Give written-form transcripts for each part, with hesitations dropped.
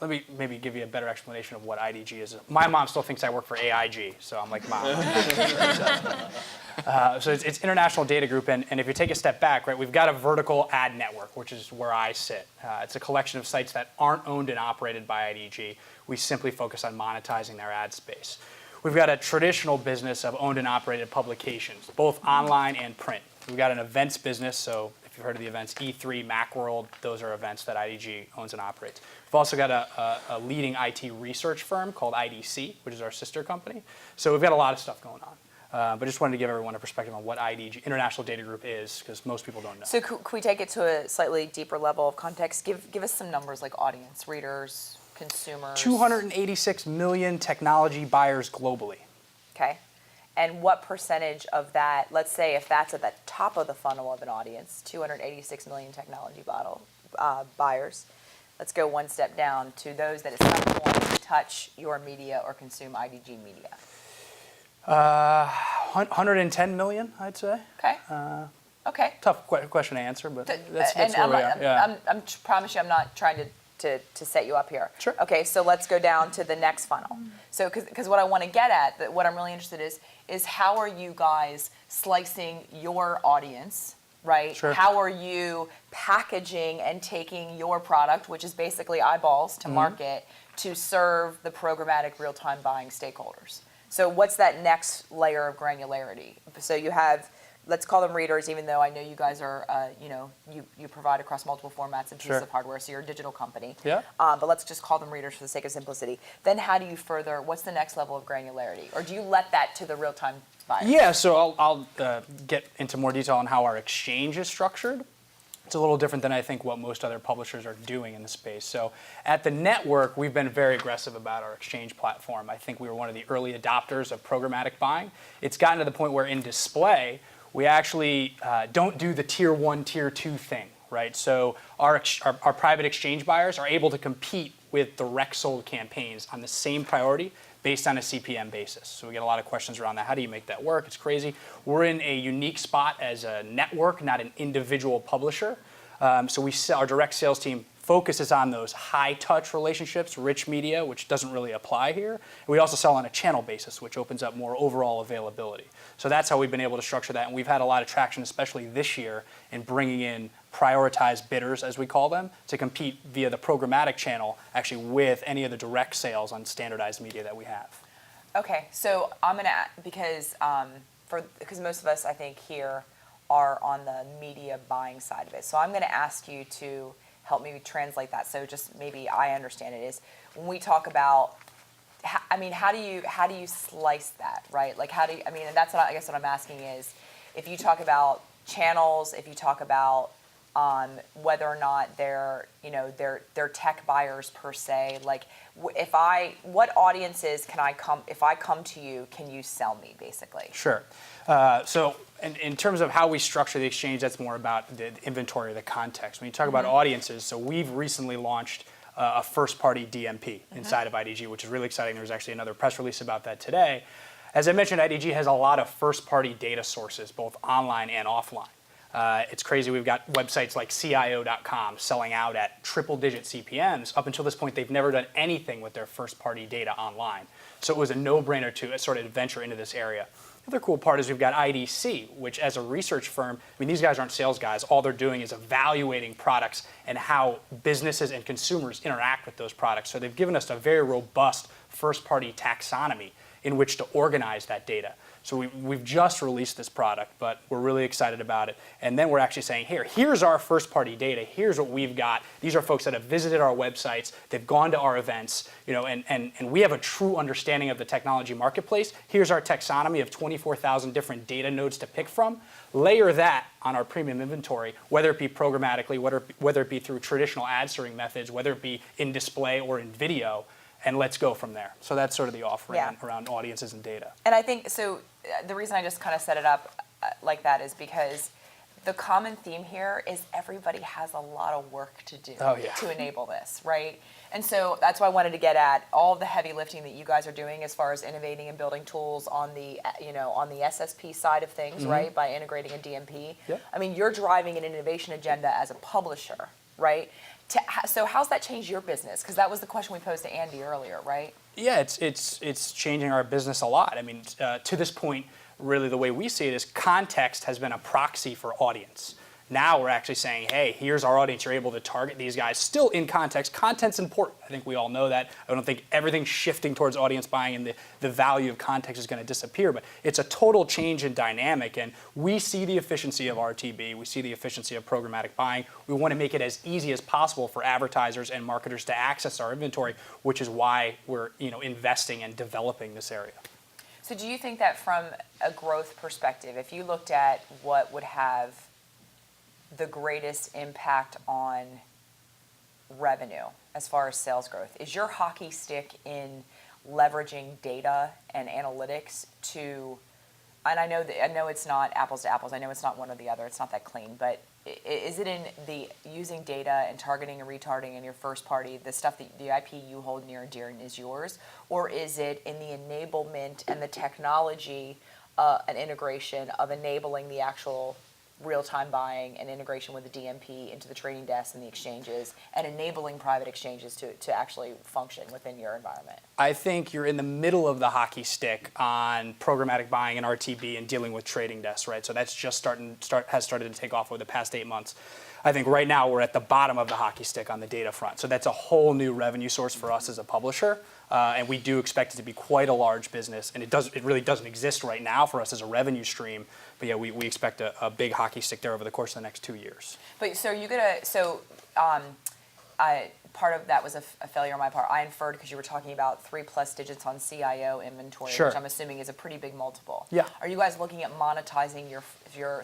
let me maybe give you a better explanation of what IDG is. My mom still thinks I work for AIG, so I'm like, Mom. So it's International Data Group, and if you take a step back, right, we've got a vertical ad network, which is where I sit. It's a collection of sites that aren't owned and operated by IDG. We simply focus on monetizing their ad space. We've got a traditional business of owned and operated publications, both online and print. We've got an events business, so if you've heard of the events, E3, Macworld, those are events that IDG owns and operates. We've also got a leading IT research firm called IDC, which is our sister company. So we've got a lot of stuff going on. But just wanted to give everyone a perspective on what IDG, International Data Group, is, because most people don't know. So could we take it to a slightly deeper level of context? Give us some numbers like audience, readers, consumers. 286 million technology buyers globally. Okay. And what percentage of that, let's say if that's at the top of the funnel of an audience, 286 million technology buyers, let's go one step down to those that at some point touch your media or consume IDG media. 110 million, I'd say. Okay. Okay. Tough question to answer, but that's where we are. Yeah. I promise you I'm not trying to set you up here. Sure. Okay, so let's go down to the next funnel. So, because what I want to get at, what I'm really interested in is how are you guys slicing your audience, right? Sure. How are you packaging and taking your product, which is basically eyeballs, to market, to serve the programmatic real-time buying stakeholders? So what's that next layer of granularity? So you have, let's call them readers, even though I know you guys are, you provide across multiple formats and pieces of hardware, so you're a digital company. Yeah. But let's just call them readers for the sake of simplicity. Then how do you further, what's the next level of granularity? Or do you let that to the real-time buyer? Yeah, so I'll get into more detail on how our exchange is structured. It's a little different than I think what most other publishers are doing in the space. So at the network, we've been very aggressive about our exchange platform. I think we were one of the early adopters of programmatic buying. It's gotten to the point where in display, we actually don't do the tier 1, tier 2 thing, right? So our private exchange buyers are able to compete with direct sold campaigns on the same priority based on a CPM basis. So we get a lot of questions around that. How do you make that work? It's crazy. We're in a unique spot as a network, not an individual publisher. So our direct sales team focuses on those high-touch relationships, rich media, which doesn't really apply here. And we also sell on a channel basis, which opens up more overall availability. So that's how we've been able to structure that. And we've had a lot of traction, especially this year, in bringing in prioritized bidders, as we call them, to compete via the programmatic channel, actually with any of the direct sales on standardized media that we have. Okay, so I'm going to, because most of us, I think, here are on the media buying side of it. So I'm going to ask you to help me translate that. So just maybe I understand it is when we talk about, I mean, how do you slice that, right? Like how do you, I mean, and that's what I guess what I'm asking is, if you talk about channels, if you talk about whether or not they're tech buyers per se, like what audiences can I come, if I come to you, can you sell me basically? Sure. So in terms of how we structure the exchange, that's more about the inventory, the context. When you talk about audiences, so we've recently launched a first-party DMP inside of IDG, which is really exciting. There was actually another press release about that today. As I mentioned, IDG has a lot of first-party data sources, both online and offline. It's crazy. We've got websites like CIO.com selling out at triple-digit CPMs. Up until this point, they've never done anything with their first-party data online. So it was a no-brainer to sort of venture into this area. The other cool part is we've got IDC, which as a research firm, I mean, these guys aren't sales guys. All they're doing is evaluating products and how businesses and consumers interact with those products. So they've given us a very robust first-party taxonomy in which to organize that data. So we've just released this product, but we're really excited about it. And then we're actually saying, here's our first-party data. Here's what we've got. These are folks that have visited our websites. They've gone to our events, and we have a true understanding of the technology marketplace. Here's our taxonomy of 24,000 different data nodes to pick from. Layer that on our premium inventory, whether it be programmatically, whether it be through traditional ad serving methods, whether it be in display or in video, and let's go from there. So that's sort of the offering around audiences and data. And I think, so the reason I just kind of set it up like that is because the common theme here is everybody has a lot of work to do to enable this, right? And so that's why I wanted to get at all of the heavy lifting that you guys are doing as far as innovating and building tools on the, on the SSP side of things, right? By integrating a DMP. Yep. I mean, you're driving an innovation agenda as a publisher, right? So how's that changed your business? Because that was the question we posed to Andy earlier, right? Yeah, it's changing our business a lot. I mean, to this point, really the way we see it is context has been a proxy for audience. Now we're actually saying, hey, here's our audience. You're able to target these guys. Still in context. Content's important. I think we all know that. I don't think everything's shifting towards audience buying and the value of context is going to disappear. But it's a total change in dynamic. And we see the efficiency of RTB. We see the efficiency of programmatic buying. We want to make it as easy as possible for advertisers and marketers to access our inventory, which is why we're investing and developing this area. So do you think that from a growth perspective, if you looked at what would have the greatest impact on revenue as far as sales growth, is your hockey stick in leveraging data and analytics to, and I know it's not apples to apples, I know it's not one or the other, it's not that clean, but is it in the using data and targeting and retargeting in your first party, the stuff that the IP you hold near and dear and is yours, or is it in the enablement and the technology and integration of enabling the actual real-time buying and integration with the DMP into the trading desk and the exchanges and enabling private exchanges to actually function within your environment? I think you're in the middle of the hockey stick on programmatic buying and RTB and dealing with trading desks, right? So that's just has started to take off over the past 8 months. I think right now we're at the bottom of the hockey stick on the data front. So that's a whole new revenue source for us as a publisher. And we do expect it to be quite a large business. And it really doesn't exist right now for us as a revenue stream. But yeah, we expect a big hockey stick there over the course of the next 2 years. But so part of that was a failure on my part. I inferred because you were talking about 3+ digits on CIO inventory, Sure. which I'm assuming is a pretty big multiple. Yeah. Are you guys looking at monetizing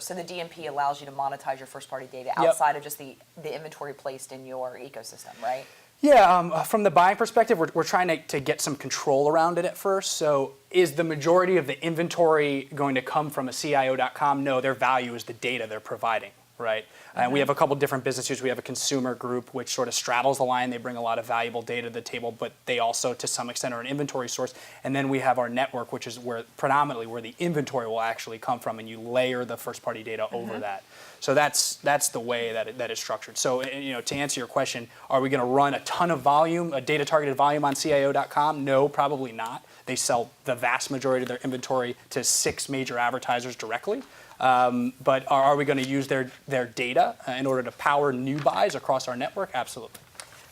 so the DMP allows you to monetize your first party data Yep. outside of just the inventory placed in your ecosystem, right? Yeah, from the buying perspective, we're trying to get some control around it at first. So is the majority of the inventory going to come from a CIO.com? No, their value is the data they're providing, right? And we have a couple different businesses. We have a consumer group, which sort of straddles the line. They bring a lot of valuable data to the table, but they also, to some extent, are an inventory source. And then we have our network, which is predominantly where the inventory will actually come from, and you layer the first-party data over that. So that's the way that is structured. So to answer your question, are we going to run a ton of volume, a data-targeted volume on CIO.com? No, probably not. They sell the vast majority of their inventory to 6 major advertisers directly. But are we going to use their data in order to power new buys across our network? Absolutely.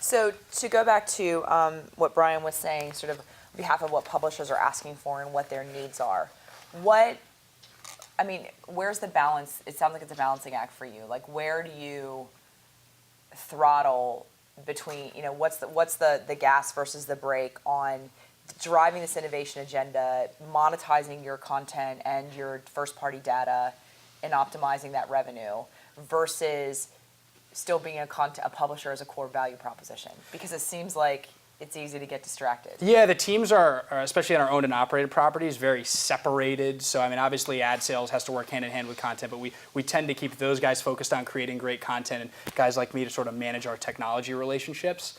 So to go back to what Brian was saying, sort of on behalf of what publishers are asking for and what their needs are, where's the balance? It sounds like it's a balancing act for you. Like, where do you throttle between, what's the gas versus the brake on driving this innovation agenda, monetizing your content and your first-party data, and optimizing that revenue, versus still being a publisher as a core value proposition? Because it seems like it's easy to get distracted. Yeah, the teams are, especially in our owned and operated properties, very separated. So, obviously ad sales has to work hand in hand with content, but we tend to keep those guys focused on creating great content and guys like me to sort of manage our technology relationships.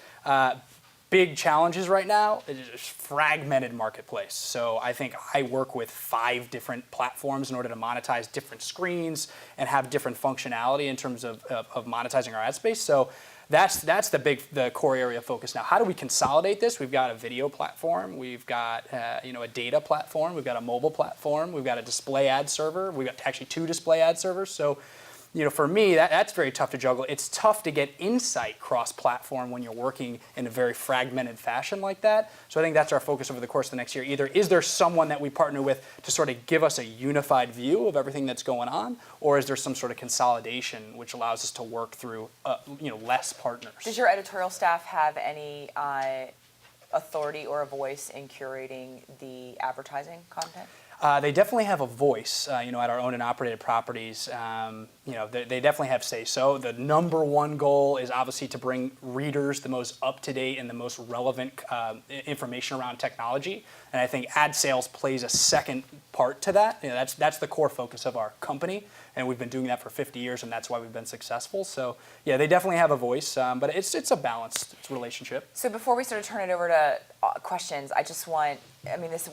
Big challenges right now is fragmented marketplace. So I think I work with 5 different platforms in order to monetize different screens and have different functionality in terms of monetizing our ad space. So that's the core area of focus now. How do we consolidate this? We've got a video platform. We've got a data platform. We've got a mobile platform. We've got a display ad server. We've got actually 2 display ad servers. So for me, that's very tough to juggle. It's tough to get insight cross-platform when you're working in a very fragmented fashion like that. So I think that's our focus over the course of the next year. Either is there someone that we partner with to sort of give us a unified view of everything that's going on, or is there some sort of consolidation which allows us to work through less partners? Does your editorial staff have any authority or a voice in curating the advertising content? They definitely have a voice, at our owned and operated properties. They definitely have say-so. The number one goal is obviously to bring readers the most up-to-date and the most relevant information around technology. And I think ad sales plays a second part to that. That's the core focus of our company, and we've been doing that for 50 years, and that's why we've been successful. So yeah, they definitely have a voice, but it's a balanced relationship. So before we sort of turn it over to questions,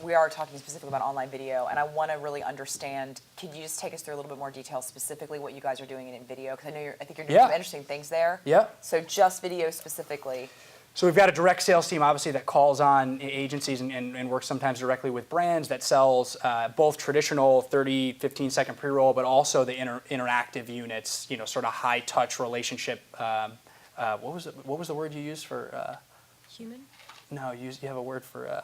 we are talking specifically about online video, and I want to really understand, could you just take us through a little bit more detail specifically what you guys are doing in video? Because I think you're doing some interesting things there. Yeah. So just video specifically. So we've got a direct sales team, obviously, that calls on agencies and works sometimes directly with brands that sells both traditional 30, 15-second pre-roll, but also the interactive units, sort of high-touch relationship. What was the word you used for? Human? No, you have a word for.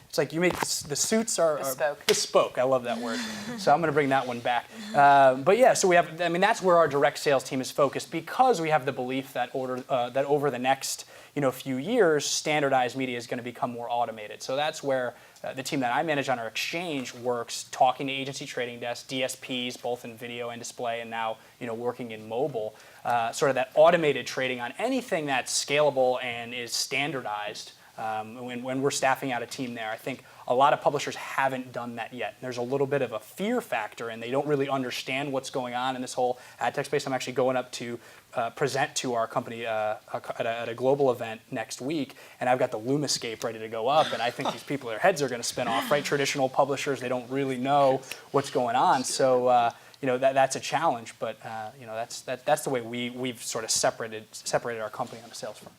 It's like you make the suits are Bespoke. Bespoke. I love that word. So I'm going to bring that one back. But yeah, so we have. That's where our direct sales team is focused, because we have the belief that over the next few years, standardized media is going to become more automated. So that's where the team that I manage on our exchange works, talking to agency trading desks, DSPs, both in video and display, and now working in mobile. Sort of that automated trading on anything that's scalable and is standardized. When we're staffing out a team there, I think a lot of publishers haven't done that yet. There's a little bit of a fear factor, and they don't really understand what's going on in this whole ad tech space. I'm actually going up to present to our company at a global event next week, and I've got the Lumascape ready to go up, and I think these people, their heads are going to spin off, right? Traditional publishers, they don't really know what's going on, so that's a challenge, but that's the way we've sort of separated our company on the sales front.